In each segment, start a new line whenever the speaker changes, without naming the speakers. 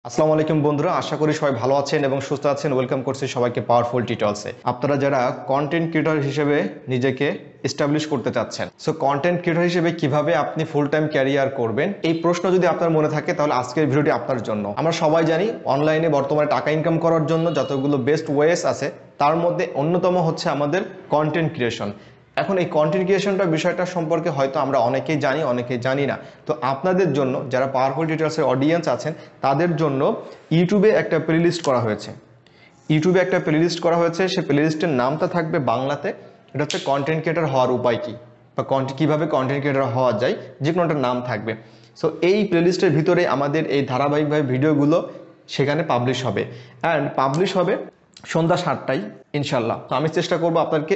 আসসালামু আলাইকুম বন্ধুরা, আশা করি সবাই ভালো আছেন এবং সুস্থ আছেন। ওয়েলকাম করছি সবাইকে পাওয়ারফুল টিউটোরিয়ালসে। আপনারা যারা কন্টেন্ট ক্রিয়েটর হিসেবে নিজেকে এস্টাবলিশ করতে চাচ্ছেন, সো কন্টেন্ট ক্রিয়েটর হিসেবে কিভাবে আপনি ফুল টাইম ক্যারিয়ার করবেন, এই প্রশ্ন যদি আপনার মনে থাকে তাহলে আজকের ভিডিওটি আপনার জন্য। আমরা সবাই জানি অনলাইনে বর্তমানে টাকা ইনকাম করার জন্য যতগুলো বেস্ট ওয়েস আছে তার মধ্যে অন্যতম হচ্ছে আমাদের কন্টেন্ট ক্রিয়েশন। এখন এই কন্টেন্ট ক্রিয়েশনটা বিষয়টা সম্পর্কে হয়তো আমরা অনেকেই জানি, অনেকেই জানি না। তো আপনাদের জন্য যারা পাওয়ারফুল টিউটোরিয়ালসের অডিয়েন্স আছেন তাদের জন্য ইউটিউবে একটা প্লেলিস্ট করা হয়েছে। সেই প্লেলিস্টের নামটা থাকবে বাংলাতে। এটা হচ্ছে কন্টেন্ট ক্রিয়েটর হওয়ার উপায় কী, বা কীভাবে কন্টেন্ট ক্রিয়েটর হওয়া যায়, যে কোনো একটা নাম থাকবে। সো এই প্লেলিস্টের ভিতরে আমাদের এই ধারাবাহিকভাবে ভিডিওগুলো সেখানে পাবলিশ হবে, অ্যান্ড পাবলিশ হবে সন্ধ্যা 7টায় ইনশাল্লাহ। তো আমি চেষ্টা করবো আপনাদেরকে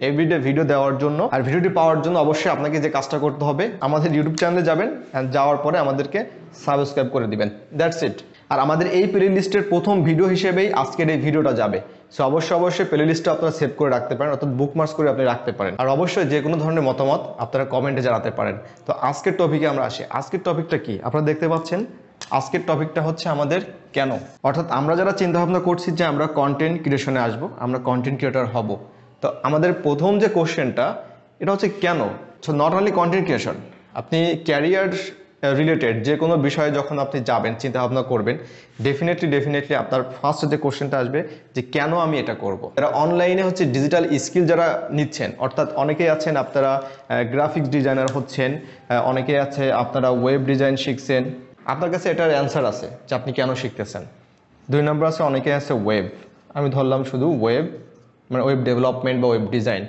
এভরিডে ভিডিও দেওয়ার জন্য। আর ভিডিওটি পাওয়ার জন্য অবশ্যই আপনাকে যে কাজটা করতে হবে, আমাদের ইউটিউব চ্যানেলে যাবেন, অ্যান্ড যাওয়ার পরে আমাদেরকে সাবস্ক্রাইব করে দিবেন, দ্যাটস ইট। আর আমাদের এই প্লে লিস্টের প্রথম ভিডিও হিসেবেই আজকের এই ভিডিওটা যাবে। সো অবশ্যই প্লে লিস্টটা আপনারা সেভ করে রাখতে পারেন, অর্থাৎ বুকমার্কস করে আপনি রাখতে পারেন। আর অবশ্যই যে কোনো ধরনের মতামত আপনারা কমেন্টে জানাতে পারেন। তো আজকের টপিকে আমরা আসি। আজকের টপিকটা কি আপনারা দেখতে পাচ্ছেন। আজকের টপিকটা হচ্ছে আমাদের কেন, অর্থাৎ আমরা যারা চিন্তা ভাবনা করছি যে আমরা কন্টেন্ট ক্রিয়েশনে আসবো, আমরা কন্টেন্ট ক্রিয়েটর হব, তো আমাদের প্রথম যে কোশ্চেনটা এটা হচ্ছে কেন। So not only content creation, আপনি ক্যারিয়ার রিলেটেড যে কোনো বিষয়ে যখন আপনি যাবেন, চিন্তা ভাবনা করবেন, ডেফিনেটলি আপনার ফার্স্ট যে কোশ্চেনটা আসবে যে কেন আমি এটা করব। যারা অনলাইনে হচ্ছে ডিজিটাল স্কিল যারা নিচ্ছেন, অর্থাৎ অনেকেই আছেন আপনারা গ্রাফিক্স ডিজাইনার হচ্ছেন, অনেকেই আছে আপনারা ওয়েব ডিজাইন শিখছেন, আপনার কাছে এটার অ্যান্সার আছে যে আপনি কেন শিখতেছেন। 2 নম্বর আছে অনেকে আছে ওয়েব, আমি ধরলাম শুধু ওয়েব, মানে ওয়েব ডেভেলপমেন্ট বা ওয়েব ডিজাইন।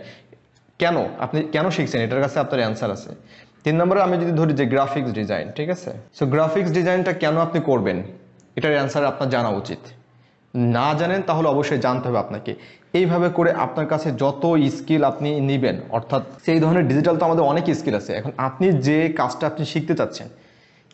কেন আপনি কেন শিখছেন, এটার কাছে আপনার অ্যান্সার আছে। 3 নম্বরে আমি যদি ধরি যে গ্রাফিক্স ডিজাইন, ঠিক আছে। সো গ্রাফিক্স ডিজাইনটা কেন আপনি করবেন, এটার অ্যান্সার আপনার জানা উচিত। না জানেন তাহলে অবশ্যই জানতে হবে আপনাকে। এইভাবে করে আপনার কাছে যত স্কিল আপনি নেবেন, অর্থাৎ সেই ধরনের ডিজিটাল তো আমাদের অনেক স্কিল আছে। এখন আপনি যে কাজটা আপনি শিখতে চাচ্ছেন,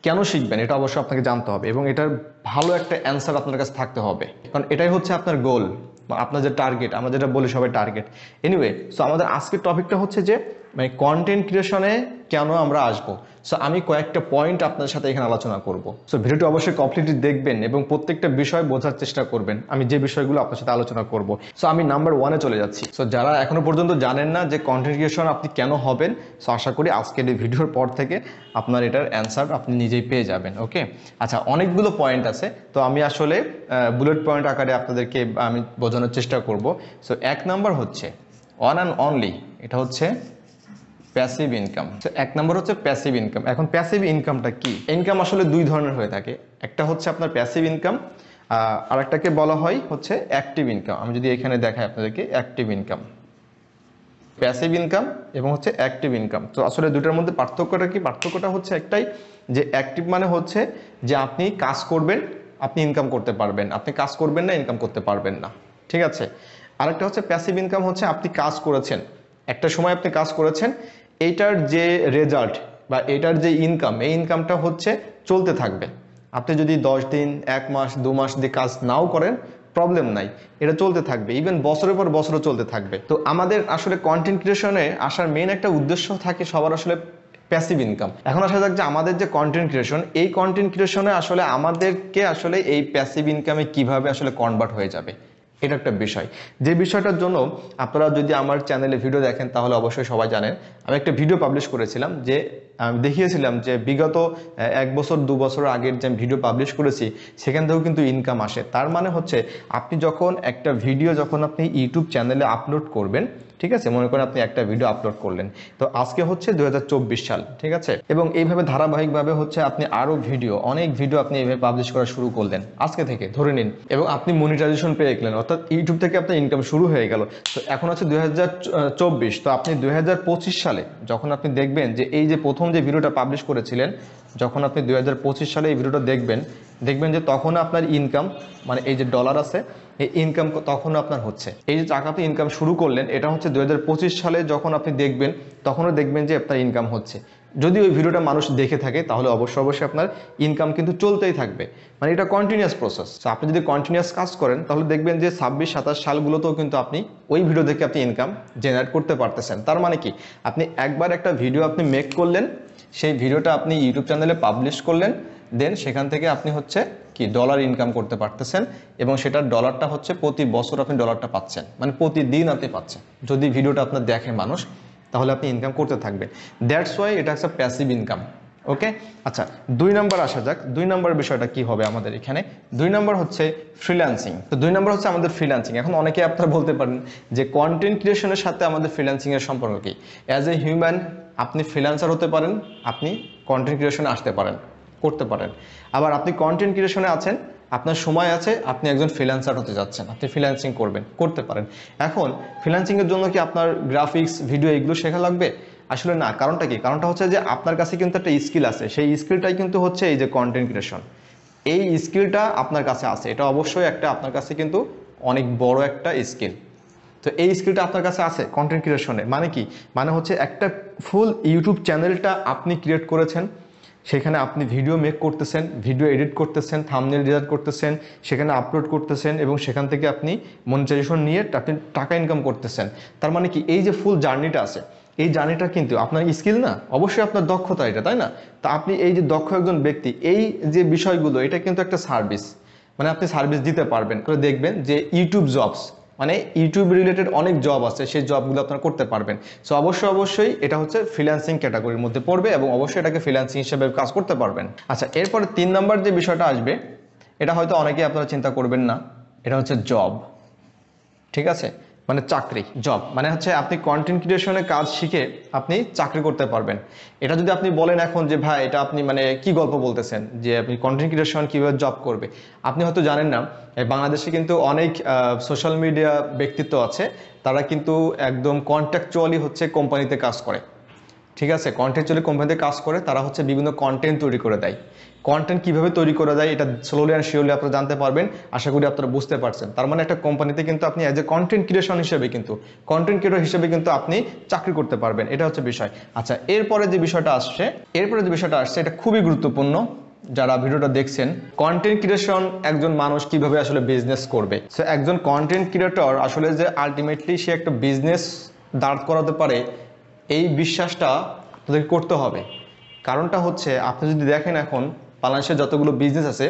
কেন শিখবেন, এটা অবশ্যই আপনাকে জানতে হবে এবং এটার ভালো একটা অ্যান্সার আপনার কাছে থাকতে হবে, কারণ এটাই হচ্ছে আপনার গোল বা আপনার যে টার্গেট। আমরা যেটা বলি সবাই টার্গেট। এনিওয়ে, সো আমাদের আজকের টপিকটা হচ্ছে যে মানে কন্টেন্ট ক্রিয়েশনে কেন আমরা আসবো। সো আমি কয়েকটা পয়েন্ট আপনাদের সাথে এখানে আলোচনা করব। সো ভিডিওটি অবশ্যই কমপ্লিটলি দেখবেন এবং প্রত্যেকটা বিষয় বোঝার চেষ্টা করবেন আমি যে বিষয়গুলো আপনার সাথে আলোচনা করব। সো আমি নাম্বার 1-এ চলে যাচ্ছি। সো যারা এখনো পর্যন্ত জানেন না যে কন্টেন্ট ক্রিয়েশন আপনি কেন হবেন, সো আশা করি আজকের এই ভিডিওর পর থেকে আপনার এটার অ্যান্সার আপনি নিজেই পেয়ে যাবেন। ওকে, আচ্ছা, অনেকগুলো পয়েন্ট আছে, তো আমি আসলে বুলেট পয়েন্ট আকারে আপনাদেরকে আমি বোঝানোর চেষ্টা করব। সো 1 নাম্বার হচ্ছে ওয়ান অ্যান্ড অনলি, এটা হচ্ছে প্যাসিভ ইনকাম। 1 নম্বর হচ্ছে প্যাসিভ ইনকাম। এখন প্যাসিভ ইনকামটা কি? ইনকাম আসলে 2 ধরনের হয়ে থাকে। একটা হচ্ছে আপনার প্যাসিভ ইনকাম, আর একটাকে বলা হয় হচ্ছে অ্যাক্টিভ ইনকাম। আমি যদি এখানে দেখাই আপনাদেরকে, অ্যাক্টিভ ইনকাম, প্যাসিভ ইনকাম এবং হচ্ছে অ্যাক্টিভ ইনকাম। তো আসলে দুটার মধ্যে পার্থক্যটা কি? পার্থক্যটা হচ্ছে একটাই, যে অ্যাক্টিভ মানে হচ্ছে যে আপনি কাজ করবেন, আপনি ইনকাম করতে পারবেন, আপনি কাজ করবেন না, ইনকাম করতে পারবেন না, ঠিক আছে। আরেকটা হচ্ছে প্যাসিভ ইনকাম, হচ্ছে আপনি কাজ করেছেন, একটা সময় আপনি কাজ করেছেন, এইটার যে রেজাল্ট বা এটার যে ইনকাম, এই ইনকামটা হচ্ছে চলতে থাকবে। আপনি যদি 10 দিন, 1 মাস, 2 মাস দিয়ে কাজ নাও করেন, প্রবলেম নাই, এটা চলতে থাকবে, ইভেন বছরের পর বছরও চলতে থাকবে। তো আমাদের আসলে কন্টেন্ট ক্রিয়েশনে আসার মেইন একটা উদ্দেশ্য থাকে সবার আসলে প্যাসিভ ইনকাম। এখন আসা যাক যে আমাদের যে কন্টেন্ট ক্রিয়েশন, এই কন্টেন্ট ক্রিয়েশনে আসলে আমাদেরকে আসলে এই প্যাসিভ ইনকামে কিভাবে আসলে কনভার্ট হয়ে যাবে, এটা একটা বিষয়। যে বিষয়টার জন্য আপনারা যদি আমার চ্যানেলে ভিডিও দেখেন তাহলে অবশ্যই সবাই জানেন, আমি একটা ভিডিও পাবলিশ করেছিলাম, যে আমি দেখিয়েছিলাম যে বিগত 1 বছর 2 বছর আগের যে ভিডিও পাবলিশ করেছি সেখান থেকেও কিন্তু ইনকাম আসে। তার মানে হচ্ছে আপনি যখন একটা ভিডিও যখন আপনি ইউটিউব চ্যানেলে আপলোড করবেন, ঠিক আছে, মনে করেন আপনি একটা ভিডিও আপলোড করলেন, তো আজকে হচ্ছে 2024 সাল, ঠিক আছে, এবং এইভাবে ধারাবাহিকভাবে হচ্ছে আপনি আরো অনেক ভিডিও আপনি এইভাবে পাবলিশ করা শুরু করলেন আজকে থেকে ধরে নিন, এবং আপনি মনিটাইজেশন পেয়ে গেলেন, অর্থাৎ ইউটিউব থেকে আপনার ইনকাম শুরু হয়ে গেল। তো এখন হচ্ছে 2024, তো আপনি 2025 সালে যখন আপনি দেখবেন যে এই যে প্রথম যে ভিডিওটা পাবলিশ করেছিলেন, যখন আপনি 2025 সালে এই ভিডিওটা দেখবেন যে তখন আপনার ইনকাম, মানে এই যে ডলার আছে, এই ইনকাম তখন আপনার হচ্ছে, এই যে টাকা আপনি ইনকাম শুরু করলেন, এটা হচ্ছে 2025 সালে যখন আপনি দেখবেন তখনও দেখবেন যে আপনার ইনকাম হচ্ছে। যদি ওই ভিডিওটা মানুষ দেখে থাকে তাহলে অবশ্যই আপনার ইনকাম কিন্তু চলতেই থাকবে, মানে এটা কন্টিনিউয়াস প্রসেস। আপনি যদি কন্টিনিউয়াস কাজ করেন তাহলে দেখবেন যে 26-27 সালগুলোতেও কিন্তু আপনি ওই ভিডিও দেখে আপনি ইনকাম জেনারেট করতে পারতেছেন। তার মানে কি, আপনি একবার একটা ভিডিও আপনি মেক করলেন, সেই ভিডিওটা আপনি ইউটিউব চ্যানেলে পাবলিশ করলেন, দেন সেখান থেকে আপনি হচ্ছে কি ডলার ইনকাম করতে পারতেছেন, এবং সেটার ডলারটা হচ্ছে প্রতি বছর আপনি ডলারটা পাচ্ছেন, মানে প্রতিদিন আপনি পাচ্ছেন। যদি ভিডিওটা আপনার দেখে মানুষ, তাহলে আপনি ইনকাম করতে থাকবেন। দ্যাটস ওয়াই এটা একটা প্যাসিভ ইনকাম। ওকে, আচ্ছা 2 নম্বর আসা যাক। 2 নম্বর বিষয়টা কি হবে আমাদের এখানে? 2 নম্বর হচ্ছে ফ্রিল্যান্সিং। তো 2 নম্বর হচ্ছে আমাদের ফ্রিল্যান্সিং। এখন অনেকে আপনারা বলতে পারেন যে কন্টেন্ট ক্রিয়েশনের সাথে আমাদের ফ্রিল্যান্সিং এর সম্পর্ক কি? অ্যাজ এ হিউম্যান আপনি ফ্রিল্যান্সার হতে পারেন, আপনি কন্টেন্ট ক্রিয়েশনে আসতে পারেন, করতে পারেন। আবার আপনি কন্টেন্ট ক্রিয়েশনে আছেন, আপনার সময় আছে, আপনি একজন ফ্রিল্যান্সার হতে যাচ্ছেন, আপনি ফ্রিল্যান্সিং করবেন, করতে পারেন। এখন ফ্রিল্যান্সিং এর জন্য কি আপনার গ্রাফিক্স, ভিডিও এগুলো শেখা লাগবে? আসলে না। কারণটা কি? কারণটা হচ্ছে যে আপনার কাছে কিন্তু একটা স্কিল আছে, সেই স্কিলটাই কিন্তু হচ্ছে এই যে কন্টেন্ট ক্রিয়েশন। এই স্কিলটা আপনার কাছে আছে, এটা অবশ্যই একটা আপনার কাছে কিন্তু অনেক বড় একটা স্কিল। তো এই স্কিলটা আপনার কাছে আছে কন্টেন্ট ক্রিয়েশনে। মানে কি? মানে হচ্ছে একটা ফুল ইউটিউব চ্যানেলটা আপনি ক্রিয়েট করেছেন, সেখানে আপনি ভিডিও মেক করতেছেন, ভিডিও এডিট করতেছেন, থাম্বনেল ডিজাইন করতেছেন, সেখানে আপলোড করতেছেন, এবং সেখান থেকে আপনি মনিটাইজেশন নিয়ে আপনি টাকা ইনকাম করতেছেন। তার মানে কি? এই যে ফুল জার্নিটা আছে, এই জার্নিটা কিন্তু আপনার স্কিল না, অবশ্যই আপনার দক্ষতা এটা, তাই না? তা আপনি এই যে দক্ষ একজন ব্যক্তি, এই যে বিষয়গুলো, এটা কিন্তু একটা সার্ভিস, মানে আপনি সার্ভিস দিতে পারবেন। তো দেখবেন যে ইউটিউব জবস, মানে ইউটিউব রিলেটেড অনেক জব আছে, সেই জবগুলো আপনারা করতে পারবেন। সো অবশ্যই এটা হচ্ছে ফ্রিল্যান্সিং ক্যাটাগরির মধ্যে পড়বে, এবং অবশ্যই এটাকে ফ্রিল্যান্সিং হিসেবে কাজ করতে পারবেন। আচ্ছা, এরপরে 3 নম্বর যে বিষয়টা আসবে, এটা হয়তো অনেকেই আপনারা চিন্তা করবেন না, এটা হচ্ছে জব। ঠিক আছে, মানে চাকরি, জব মানে হচ্ছে আপনি কন্টেন্ট ক্রিয়েশনে কাজ শিখে আপনি চাকরি করতে পারবেন। এটা যদি আপনি বলেন এখন যে ভাই এটা আপনি মানে কি গল্প বলতেছেন যে আপনি কন্টেন্ট ক্রিয়েশন কীভাবে জব করবে, আপনি হয়তো জানেন না বাংলাদেশে কিন্তু অনেক সোশ্যাল মিডিয়া ব্যক্তিত্ব আছে, তারা কিন্তু একদম কন্ট্রাকচুয়ালি হচ্ছে কোম্পানিতে কাজ করে। ঠিক আছে, কন্টেন্টচুয়ালি কোম্পানিতে কাজ করে, তারা হচ্ছে বিভিন্ন কন্টেন্ট তৈরি করে দেয়। কন্টেন্ট কিভাবে তৈরি করে দেয় এটা স্লোলি অ্যান্ড শিওরলি আপনারা জানতে পারবেন, আশা করি আপনারা বুঝতে পারছেন। তার মানে একটা কোম্পানিতে কিন্তু আপনি অ্যাজ এ কন্টেন্ট ক্রিয়েশন হিসেবে কিন্তু কন্টেন্ট ক্রিয়েটর হিসেবে কিন্তু আপনি চাকরি করতে পারবেন, এটা হচ্ছে বিষয়। আচ্ছা, এরপরে যে বিষয়টা আসছে এটা খুবই গুরুত্বপূর্ণ। যারা ভিডিওটা দেখছেন, কন্টেন্ট ক্রিয়েশন একজন মানুষ কিভাবে আসলে বিজনেস করবে। সো একজন কন্টেন্ট ক্রিয়েটর আসলে যে আলটিমেটলি সে একটা বিজনেস দাঁড় করাতে পারে, এই বিশ্বাসটা আপনাদেরকে করতে হবে। কারণটা হচ্ছে আপনি যদি দেখেন এখন বাংলাদেশে যতগুলো বিজনেস আছে,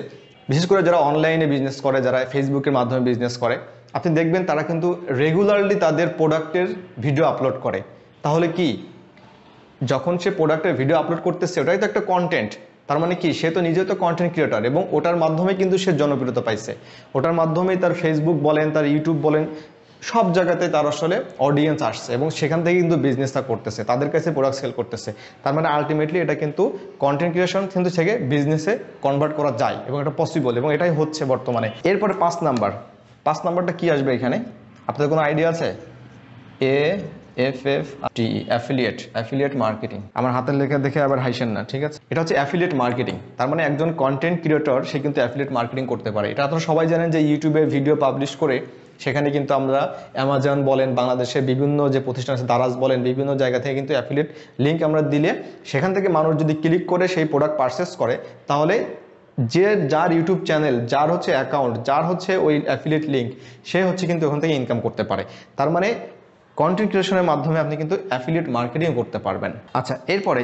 বিশেষ করে যারা অনলাইনে বিজনেস করে, যারা ফেসবুকের মাধ্যমে বিজনেস করে, আপনি দেখবেন তারা কিন্তু রেগুলারলি তাদের প্রোডাক্টের ভিডিও আপলোড করে। তাহলে কি, যখন সে প্রোডাক্টের ভিডিও আপলোড করতেছে, ওটাই তো একটা কন্টেন্ট। তার মানে কি, সে তো নিজেও তো কন্টেন্ট ক্রিয়েটর, এবং ওটার মাধ্যমে কিন্তু সে জনপ্রিয়তা পাইছে। ওটার মাধ্যমেই তার ফেসবুক বলেন, তার ইউটিউব বলেন, সব জায়গাতে তার আসলে অডিয়েন্স আসছে, এবং সেখান থেকে কিন্তু বিজনেসটা করতেছে, তাদের কাছে প্রোডাক্ট সেল করতেছে। তার মানে আলটিমেটলি এটা কিন্তু কন্টেন্ট ক্রিয়েশন কিন্তু থেকে বিজনেসে কনভার্ট করা যায়, এবং এটা পসিবল, এবং এটাই হচ্ছে বর্তমানে। এরপরে 5 নাম্বারটা কি আসবে এখানে? আপনাদের কোনো আইডিয়া আছে? Affiliate marketing. আমার হাতের লেখা দেখে আবার হাসেন না, ঠিক আছে? এটা হচ্ছে অ্যাফিলিয়েট মার্কেটিং। তার মানে একজন কন্টেন্ট ক্রিয়েটর সে কিন্তু অ্যাফিলিয়েট মার্কেটিং করতে পারে। এটা আপনারা সবাই জানেন যে ইউটিউবে ভিডিও পাবলিশ করে সেখানে কিন্তু আমরা অ্যামাজন বলেন, বাংলাদেশের বিভিন্ন যে প্রতিষ্ঠান আছে, দারাজ বলেন, বিভিন্ন জায়গা থেকে কিন্তু অ্যাফিলিয়েট লিঙ্ক আমরা দিলে সেখান থেকে মানুষ যদি ক্লিক করে সেই প্রোডাক্ট পারচেস করে, তাহলে যার ইউটিউব চ্যানেল, যার হচ্ছে অ্যাকাউন্ট, যার হচ্ছে ওই অ্যাফিলিয়েট লিঙ্ক, সে হচ্ছে কিন্তু ওখান থেকে ইনকাম করতে পারে। তার মানে কন্টেন্ট ক্রিয়েশনের মাধ্যমে আপনি কিন্তু অ্যাফিলিয়েট মার্কেটিং করতে পারবেন। আচ্ছা, এরপরে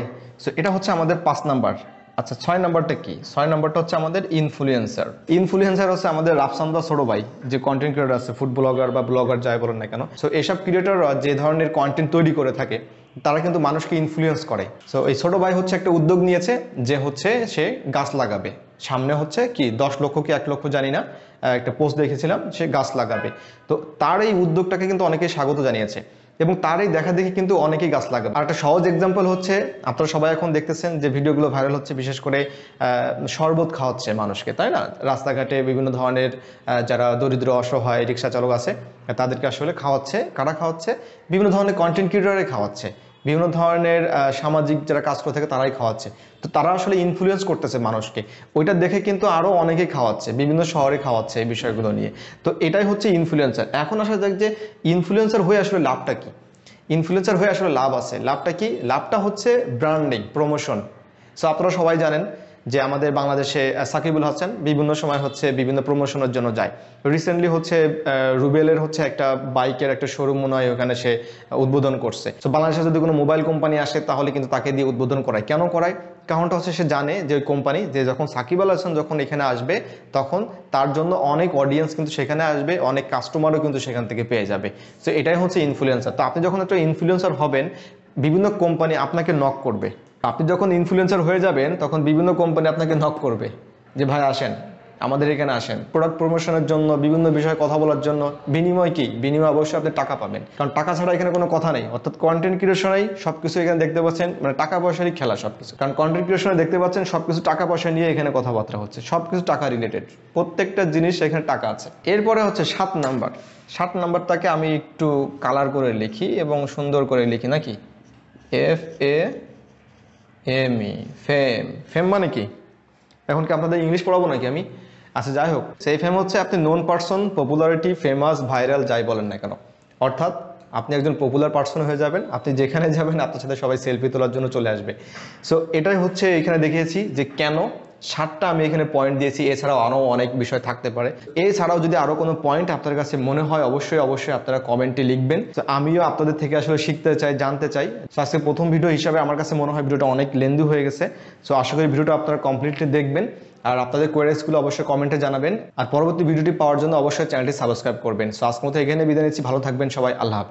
এটা হচ্ছে আমাদের 5 নাম্বার। আচ্ছা, 6 নাম্বারটা কি? 6 নাম্বারটা হচ্ছে আমাদের ইনফ্লুয়েন্সার হচ্ছে আমাদের রাফসান্দা ছোট ভাই, যে কন্টেন্ট ক্রিয়েটর আছে, ফুড ব্লগার বা ব্লগার যাই বলেন না কেন। সো এসব ক্রিয়েটররা যে ধরনের কন্টেন্ট তৈরি করে থাকে, তারা কিন্তু মানুষকে ইনফ্লুয়েন্স করে। সো এই ছোট ভাই হচ্ছে একটা উদ্যোগ নিয়েছে যে হচ্ছে সে গাছ লাগাবে। সামনে হচ্ছে কি 10 লক্ষ কি 1 লক্ষ জানি না, একটা পোস্ট দেখেছিলাম, সে গাছ লাগাবে। তো তার এই উদ্যোগটাকে কিন্তু অনেকেই স্বাগত জানিয়েছে, এবং তার এই দেখা দেখি কিন্তু অনেকেই গাছ লাগাবে। আর একটা সহজ এক্সাম্পল হচ্ছে, আপনারা সবাই এখন দেখতেছেন যে ভিডিওগুলো ভাইরাল হচ্ছে, বিশেষ করে শরবত খাওয়াচ্ছে মানুষকে, তাই না? রাস্তাঘাটে বিভিন্ন ধরনের যারা দরিদ্র অসহায় রিক্সা চালক আছে, তাদেরকে আসলে খাওয়াচ্ছে। কারা খাওয়াচ্ছে? বিভিন্ন ধরনের কন্টেন্ট ক্রিয়েটরে খাওয়াচ্ছে, বিভিন্ন ধরনের সামাজিক যারা কাজ করে থাকে তারাই খাওয়াচ্ছে। তো তারা আসলে ইনফ্লুয়েন্স করতেছে মানুষকে, ওইটা দেখে কিন্তু আরও অনেকেই খাওয়াচ্ছে, বিভিন্ন শহরে খাওয়াচ্ছে এই বিষয়গুলো নিয়ে। তো এটাই হচ্ছে ইনফ্লুয়েন্সার। এখন আসা যাক যে ইনফ্লুয়েন্সার হয়ে আসলে লাভটা কি? ইনফ্লুয়েন্সার হয়ে আসলে লাভ আছে। লাভটা কি? লাভটা হচ্ছে ব্র্যান্ডিং, প্রমোশন। সো আপনারা সবাই জানেন যে আমাদের বাংলাদেশে সাকিবুল হাসান বিভিন্ন সময় হচ্ছে বিভিন্ন প্রমোশনের জন্য যায়। রিসেন্টলি হচ্ছে রুবেলের হচ্ছে একটা বাইকের একটা শোরুম মনে হয় ওখানে সে উদ্বোধন করছে। তো বাংলাদেশে যদি কোনো মোবাইল কোম্পানি আসে তাহলে কিন্তু তাকে দিয়ে উদ্বোধন করায়। কেন করায়? কারণটা হচ্ছে সে জানে যে ওই কোম্পানি যে যখন সাকিব আল হাসান যখন এখানে আসবে তখন তার জন্য অনেক অডিয়েন্স কিন্তু সেখানে আসবে, অনেক কাস্টমারও কিন্তু সেখান থেকে পেয়ে যাবে। তো এটাই হচ্ছে ইনফ্লুয়েন্সার। তো আপনি যখন একটা ইনফ্লুয়েন্সার হবেন বিভিন্ন কোম্পানি আপনাকে নক করবে। আপনি যখন ইনফ্লুয়েন্সার হয়ে যাবেন তখন বিভিন্ন কোম্পানি আপনাকে নক করবে যে ভাই আসেন, আমাদের এখানে আসেন প্রোডাক্ট প্রমোশনের জন্য, বিভিন্ন বিষয়ে কথা বলার জন্য। বিনিময় কি? বিনিময় অবশ্যই আপনি টাকা পাবেন, কারণ টাকা ছাড়া এখানে কোনো কথা নেই। অর্থাৎ কন্টেন্ট ক্রিয়েশনেই সবকিছু এখানে দেখতে পাচ্ছেন, মানে টাকা পয়সারই খেলা সবকিছু। কারণ কন্টেন্ট ক্রিয়েশনে দেখতে পাচ্ছেন সবকিছু টাকা পয়সা নিয়ে এখানে কথাবার্তা হচ্ছে, সবকিছু টাকা রিলেটেড, প্রত্যেকটা জিনিস এখানে টাকা আছে। এরপরে হচ্ছে 7 নাম্বার। 7 নাম্বারটাকে আমি একটু কালার করে লিখি এবং সুন্দর করে লিখি নাকি, FAME, ফেম। ফেম মানে কি? এখন কি আপনাদের ইংলিশ পড়াবো নাকি আমি? আচ্ছা যাই হোক, সেই ফেম হচ্ছে আপনি known person, popularity, famous, viral, যাই বলেন না কেন। অর্থাৎ আপনি একজন পপুলার পারসন হয়ে যাবেন, আপনি যেখানে যাবেন আপনার সাথে সবাই সেলফি তোলার জন্য চলে আসবে। সো এটাই হচ্ছে এখানে দেখিয়েছি যে কেন 7টা আমি এখানে পয়েন্ট দিয়েছি। এছাড়াও আরও অনেক বিষয় থাকতে পারে। এছাড়াও যদি আরও কোনো পয়েন্ট আপনার কাছে মনে হয় অবশ্যই আপনারা কমেন্টে লিখবেন। তো আমিও আপনাদের থেকে আসলে শিখতে চাই, জানতে চাই। সো আজকে প্রথম ভিডিও হিসাবে আমার কাছে মনে হয় ভিডিওটা অনেক লেন্দি হয়ে গেছে। সো আশা করি ভিডিওটা আপনারা কমপ্লিটলি দেখবেন আর আপনাদের কোয়েরিজগুলো অবশ্যই কমেন্টে জানাবেন। আর পরবর্তী ভিডিওটি পাওয়ার জন্য অবশ্যই চ্যানেলটি সাবস্ক্রাইব করবেন। সো আজকের মতো এখানে বিদায় নিচ্ছি। ভালো থাকবেন সবাই। আল্লাহ হাফেজ।